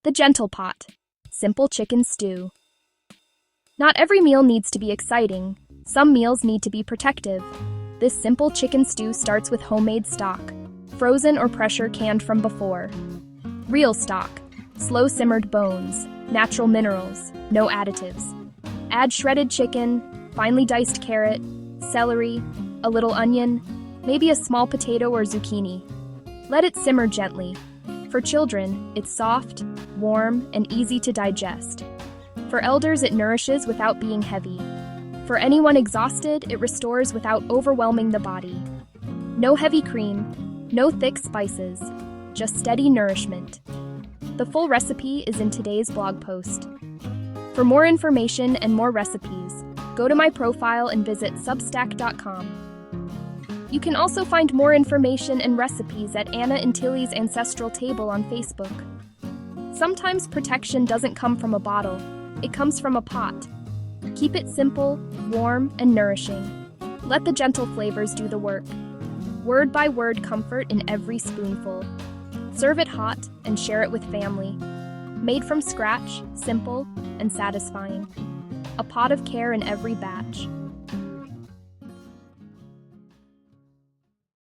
The Gentle Pot. Simple chicken stew. Not every meal needs to be exciting. Some meals need to be protective. This simple chicken stew starts with homemade stock, frozen or pressure canned from before. Real stock, slow-simmered bones, natural minerals, no additives. Add shredded chicken, finely diced carrot, celery, a little onion, maybe a small potato or zucchini. Let it simmer gently. For children, it's soft, warm, and easy to digest. For elders, it nourishes without being heavy. For anyone exhausted, it restores without overwhelming the body. No heavy cream, no thick spices, just steady nourishment. The full recipe is in today's blog post. For more information and more recipes, go to my profile and visit substack.com. You can also find more information and recipes at Intili's Ancestral table on Facebook. Sometimes protection doesn't come from a bottle, it comes from a pot. Keep it simple, warm, and nourishing. Let the gentle flavors do the work. Word by word comfort in every spoonful. Serve it hot and share it with family. Made from scratch, simple, and satisfying. A pot of care in every batch.